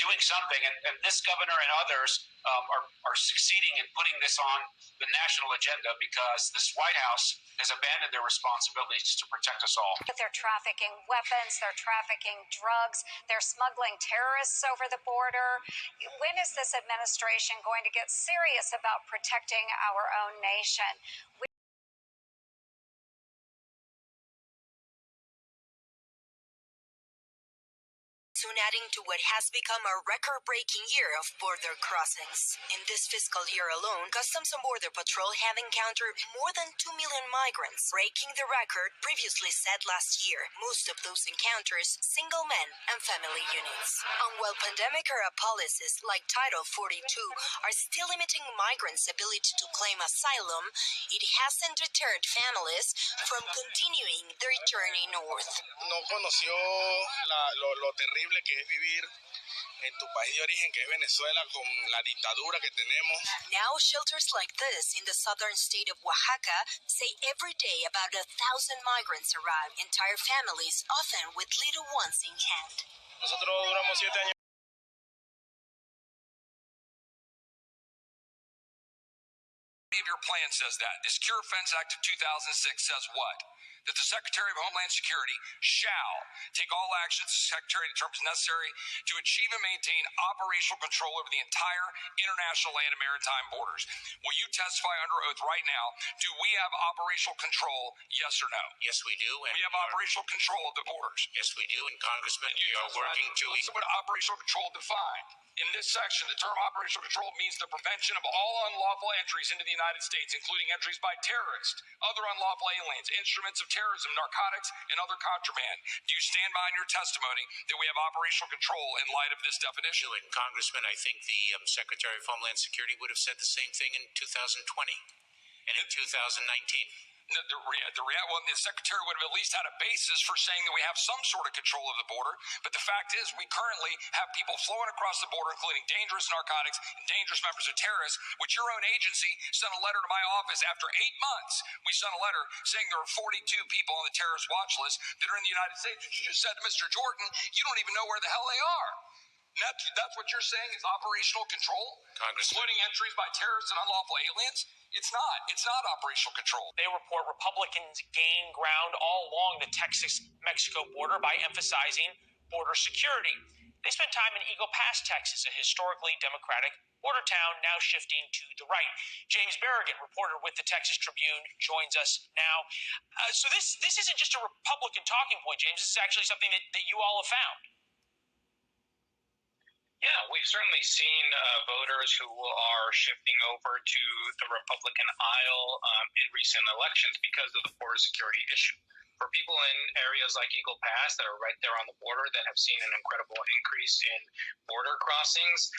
doing something, and this governor and others are succeeding in putting this on the national agenda because this White House has abandoned their responsibilities to protect us all. They're trafficking weapons, they're trafficking drugs, they're smuggling terrorists over the border. When is this administration going to get serious about protecting our own nation? Soon adding to what has become a record-breaking year of border crossings. In this fiscal year alone, Customs and Border Patrol have encountered more than 2 million migrants, breaking the record previously set last year. Most of those encounters, single men and family units. And while pandemic-era policies like Title 42 are still limiting migrants' ability to claim asylum, it hasn't deterred families from continuing their journey north. No conoció lo terrible que es vivir en tu país de origen, que es Venezuela, con la dictadura que tenemos. Now, shelters like this in the southern state of Oaxaca say every day about 1,000 migrants arrive, entire families, often with little ones in hand. Nosotros duramos 7 años. Your plan says that. The Secure Fence Act of 2006 says what? That the Secretary of Homeland Security shall take all actions the Secretary determines necessary to achieve and maintain operational control over the entire international land and maritime borders. Will you testify under oath right now? Do we have operational control, yes or no? Yes, we do. And we have operational control of the borders. Yes, we do. And Congressman, we are working to... So what operational control defined? In this section, the term operational control means the prevention of all unlawful entries into the United States, including entries by terrorists, other unlawful aliens, instruments of terrorism, narcotics, and other contraband. Do you stand behind your testimony that we have operational control in light of this definition? And Congressman, I think the Secretary of Homeland Security would have said the same thing in 2020 and in 2019. The Secretary would have at least had a basis for saying that we have some sort of control of the border, but the fact is we currently have people flowing across the border, including dangerous narcotics and dangerous members of terrorists, which your own agency sent a letter to my office after 8 months. We sent a letter saying there are 42 people on the terrorist watch list that are in the United States. You just said to Mr. Jordan, you don't even know where the hell they are. That's what you're saying is operational control? Including entries by terrorists and unlawful aliens? It's not. It's not operational control. They report Republicans gain ground all along the Texas-Mexico border by emphasizing border security. They spent time in Eagle Pass, Texas, a historically Democratic border town, now shifting to the right. James Berrigan, reporter with the Texas Tribune, joins us now. So this isn't just a Republican talking point, James. This is actually something that you all have found. Yeah, we've certainly seen voters who are shifting over to the Republican aisle in recent elections because of the border security issue. For people in areas like Eagle Pass that are right there on the border that have seen an incredible increase in border crossings,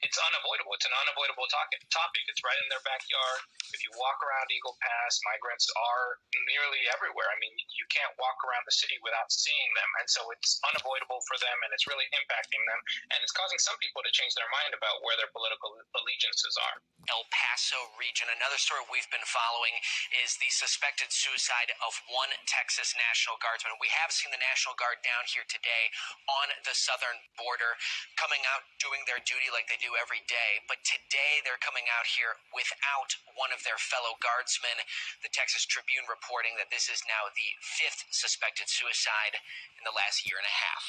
it's unavoidable. It's an unavoidable topic. It's right in their backyard. If you walk around Eagle Pass, migrants are nearly everywhere. I mean, you can't walk around the city without seeing them. And so it's unavoidable for them, and it's really impacting them. And it's causing some people to change their mind about where their political allegiances are. El Paso region. Another story we've been following is the suspected suicide of one Texas National Guardsman. We have seen the National Guard down here today on the southern border, coming out doing their duty like they do every day. But today they're coming out here without one of their fellow guardsmen. The Texas Tribune reporting that this is now the 5th suspected suicide in the last year and a half.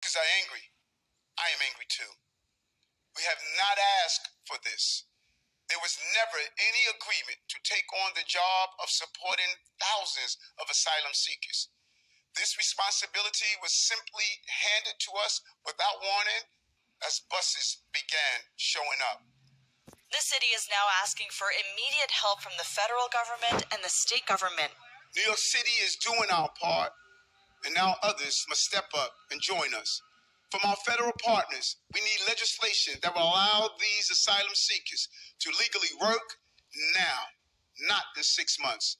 Because I'm angry. I am angry too. We have not asked for this. There was never any agreement to take on the job of supporting thousands of asylum seekers. This responsibility was simply handed to us without warning as buses began showing up. The city is now asking for immediate help from the federal government and the state government. New York City is doing our part, and now others must step up and join us. From our federal partners, we need legislation that will allow these asylum seekers to legally work now, not in 6 months.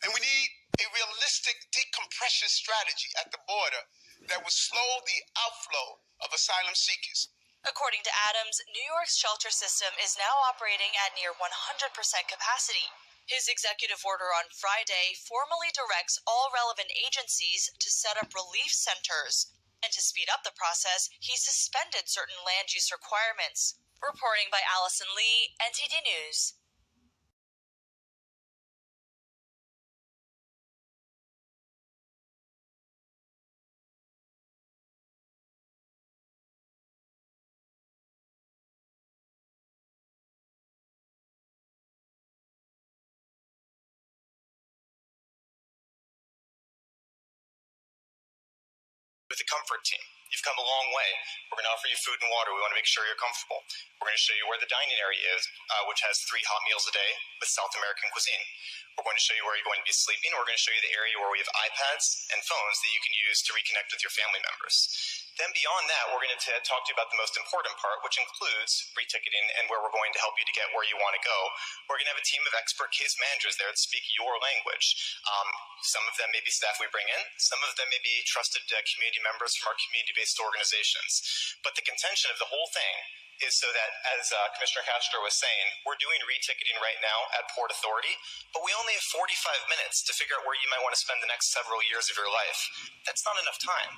And we need a realistic decompression strategy at the border that will slow the outflow of asylum seekers. According to Adams, New York's shelter system is now operating at near 100% capacity. His executive order on Friday formally directs all relevant agencies to set up relief centers. And to speed up the process, he suspended certain land use requirements. Reporting by Allison Lee, NTD News. With the Comfort Team, you've come a long way. We're going to offer you food and water. We want to make sure you're comfortable. We're going to show you where the dining area is, which has 3 hot meals a day with South American cuisine. We're going to show you where you're going to be sleeping. We're going to show you the area where we have iPads and phones that you can use to reconnect with your family members. Then beyond that, we're going to talk to you about the most important part, which includes re-ticketing and where we're going to help you to get where you want to go. We're going to have a team of expert case managers there that speak your language. Some of them may be staff we bring in. Some of them may be trusted community members from our community-based organizations. But the contention of the whole thing is so that, as Commissioner Castro was saying, we're doing re-ticketing right now at Port Authority, but we only have 45 minutes to figure out where you might want to spend the next several years of your life. That's not enough time.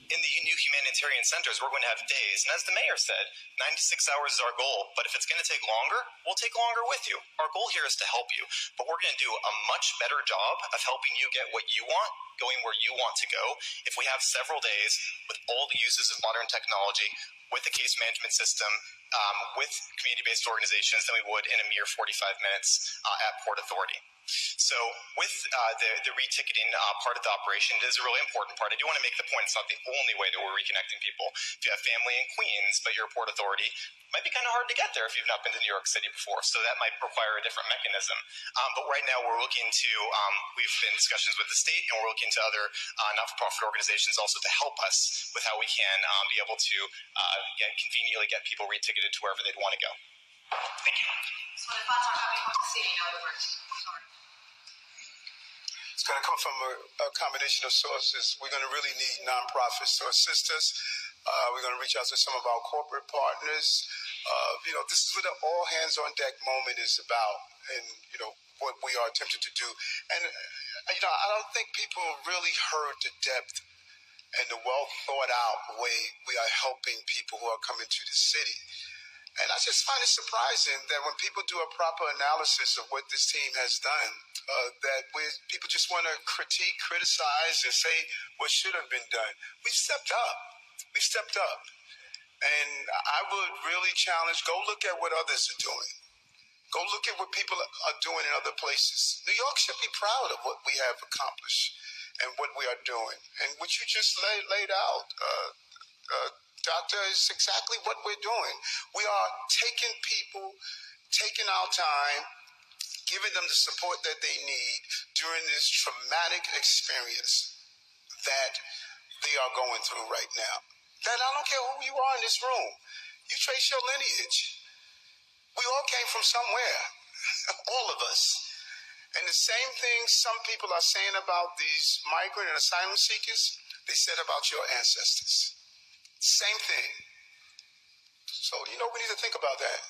In the new humanitarian centers, we're going to have days, and as the mayor said, 96 hours is our goal, but if it's going to take longer, we'll take longer with you. Our goal here is to help you, but we're going to do a much better job of helping you get what you want, going where you want to go, if we have several days with all the uses of modern technology, with the case management system, with community-based organizations than we would in a mere 45 minutes at Port Authority. So with the re-ticketing part of the operation, it is a really important part. I do want to make the point it's not the only way that we're reconnecting people. If you have family in Queens, but you're a Port Authority, it might be kind of hard to get there if you've not been to New York City before, so that might require a different mechanism. But right now we're looking to, we've been in discussions with the state, and we're looking to other not-for-profit organizations also to help us with how we can be able to conveniently get people re-ticketed to wherever they'd want to go. Thank you. So the funds are coming from the city, in other words. Sorry. It's going to come from a combination of sources. We're going to really need nonprofits to assist us. We're going to reach out to some of our corporate partners. This is what the all hands on deck moment is about, and what we are attempting to do. And I don't think people really heard the depth and the well thought out way we are helping people who are coming to the city. And I just find it surprising that when people do a proper analysis of what this team has done, people just want to critique, criticize, and say what should have been done. We've stepped up. We've stepped up. And I would really challenge, go look at what others are doing. Go look at what people are doing in other places. New York should be proud of what we have accomplished and what we are doing. And what you just laid out, Doctor, is exactly what we're doing. We are taking people, taking our time, giving them the support that they need during this traumatic experience that they are going through right now. That I don't care who you are in this room. You trace your lineage. We all came from somewhere, all of us. And the same thing some people are saying about these migrant and asylum seekers, they said about your ancestors. Same thing. So, we need to think about that.